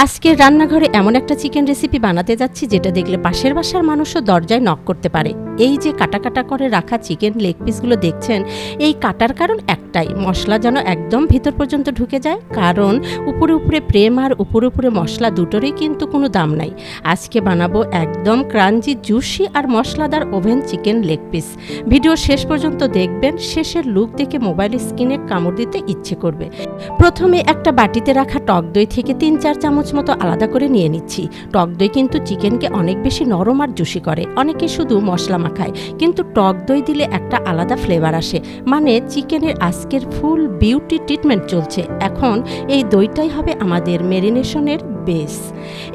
আজকের রান্নাঘরে এমন একটা চিকেন রেসিপি বানাতে যাচ্ছি যেটা দেখলে পাশের বাসার মানুষও দরজায় নক করতে পারে। এই যে কাটা কাটা করে রাখা চিকেন লেগ পিসগুলো দেখছেন, এই কাটার কারণ একটাই, মশলা যেন একদম ভিতর পর্যন্ত ঢুকে যায়। কারণ উপরে উপরে প্রেম আর উপরে উপরে মশলা দুটোরই কিন্তু কোনো দাম নাই। আজকে বানাবো একদম ক্রাঞ্চি, জুসি আর মশলাদার oven chicken leg piece. Video শেষ পর্যন্ত দেখবেন, শেষের লুক দেখে মোবাইল স্ক্রিনে কামড় দিতে ইচ্ছে করবে। প্রথমে একটা বাটিতে রাখা টক দই থেকে 3-4 চামচ মতো আলাদা করে নিয়ে নিচ্ছি। টক দই কিন্তু চিকেনকে অনেক বেশি নরম আর জুসি করে। অনেকে শুধু মশলা মাখায়, কিন্তু টক দই দিলে একটা আলাদা ফ্লেভার আসে। মানে চিকেনের আজকের ফুল বিউটি ট্রিটমেন্ট চলছে। এখন এই দইটাই হবে আমাদের ম্যারিনেশনের বেস।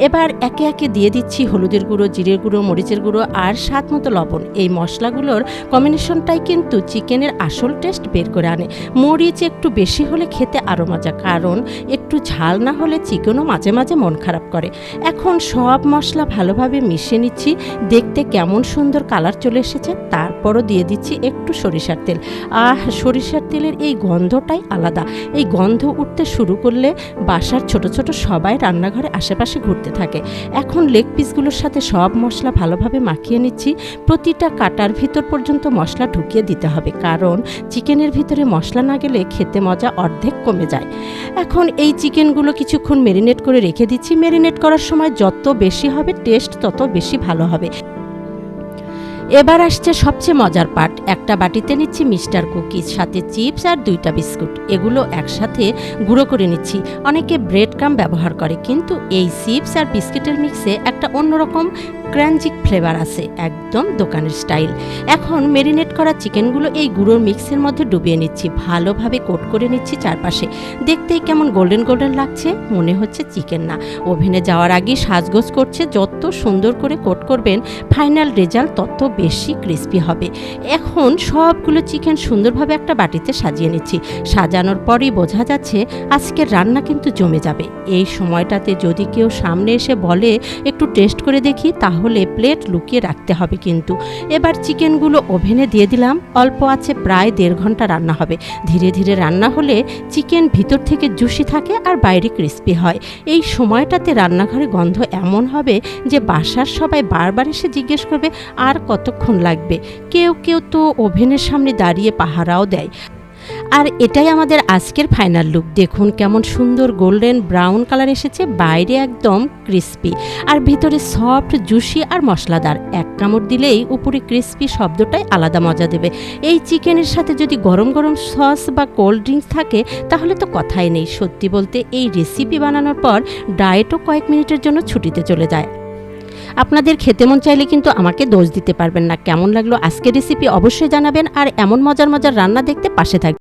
এবার একে একে দিয়ে দিচ্ছি হলুদের গুঁড়ো, জিরের গুঁড়ো, মরিচের গুঁড়ো আর স্বাদ মতো লবণ। এই মশলাগুলোর কম্বিনেশনটাই কিন্তু চিকেনের আসল টেস্ট বের করে আনে। মরিচ একটু বেশি হলে খেতে আরও মজা, কারণ একটু ঝাল না হলে চিকেনও মাঝে মাঝে মন খারাপ করে। এখন সব মশলা ভালোভাবে মিশিয়ে নিচ্ছি। দেখতে কেমন সুন্দর কালার চলে এসেছে। তারপরও দিয়ে দিচ্ছি একটু সরিষার তেল। সরিষার তেলের এই গন্ধটাই আলাদা। এই গন্ধ উঠতে শুরু করলে বাসার ছোট ছোট সবাই রান্নাঘরে আশেপাশে ঘুরতে থাকে। এখন লেগ পিসগুলোর সাথে সব মশলা ভালোভাবে মাখিয়ে নিচ্ছি। প্রতিটা কাটার ভিতর পর্যন্ত মশলা ঢুকিয়ে দিতে হবে, কারণ চিকেনের ভিতরে মশলা না গেলে খেতে মজা অর্ধেক কমে যায়। এখন এই চিকেনগুলো কিছুক্ষণ ম্যারিনেট করে রেখে দিচ্ছি। ম্যারিনেট করার সময় যত বেশি হবে টেস্ট তত বেশি ভালো হবে। এবার আসছে সবচেয়ে মজার পার্ট। একটা বাটিতে নিচ্ছি মিস্টার কুকিজ, সাথে চিপস আর 2টা বিস্কুট। এগুলো একসাথে গুঁড়ো করে নিচ্ছি। অনেকে ব্রেড ক্রাম্ব ব্যবহার করে, কিন্তু এই চিপস আর বিস্কিটের মিক্সে একটা অন্যরকম ক্রাঞ্চি ফ্লেভার আছে, একদম দোকানের স্টাইল। এখন ম্যারিনেট করা চিকেনগুলো এই গুঁড়োর মিক্সের মধ্যে ডুবিয়ে নিচ্ছি। ভালোভাবে কোট করে নিচ্ছি চারপাশে। দেখতেই কেমন গোল্ডেন গোল্ডেন লাগছে, মনে হচ্ছে চিকেন না। ওভেনে যাওয়ার আগে সাজগোজ করছে। যত সুন্দর করে কোট করবেন, ফাইনাল রেজাল্ট তত বেশি ক্রিস্পি হবে। এখন সবগুলো চিকেন সুন্দরভাবে একটা বাটিতে সাজিয়ে নিচ্ছি। সাজানোর পরই বোঝা যাচ্ছে আজকের রান্না কিন্তু জমে যাবে। এই সময়টাতে যদি কেউ সামনে এসে বলে একটু টেস্ট করে দেখি, তাহলে প্লেট লুকিয়ে রাখতে হবে কিন্তু। এবার চিকেনগুলো ওভেনে দিয়ে দিলাম। অল্প আছে, প্রায় 1.5 ঘন্টা রান্না হবে। ধীরে ধীরে রান্না হলে চিকেন ভিতর থেকে জুসি থাকে আর বাইরে ক্রিস্পি হয়। এই সময়টাতে রান্নাঘরে গন্ধ এমন হবে যে বাসার সবাই বারবার এসে জিজ্ঞেস করবে আর কতক্ষণ লাগবে। কেউ কেউ তো ওভেনের সামনে দাঁড়িয়ে পাহারাও দেয়। আর এটাই আমাদের আজকের ফাইনাল লুক। দেখুন কেমন সুন্দর গোল্ডেন ব্রাউন কালার এসেছে। বাইরে একদম ক্রিস্পি আর ভিতরে সফট, জুসি আর মশলাদার। এক কামড় দিলেই উপরে ক্রিস্পি শব্দটাই আলাদা মজা দেবে। এই চিকেনের সাথে যদি গরম গরম সস বা কোল্ড ড্রিঙ্কস থাকে, তাহলে তো কথাই নেই। সত্যি বলতে এই রেসিপি বানানোর পর ডায়েটও কয়েক মিনিটের জন্য ছুটিতে চলে যায়। আপনাদের খেতে মন চাইলে কিন্তু আমাকে দোষ দিতে পারবেন না। কেমন লাগলো আজকের রেসিপি অবশ্যই জানাবেন, আর এমন মজার মজার রান্না দেখতে পাশে থাকবেন।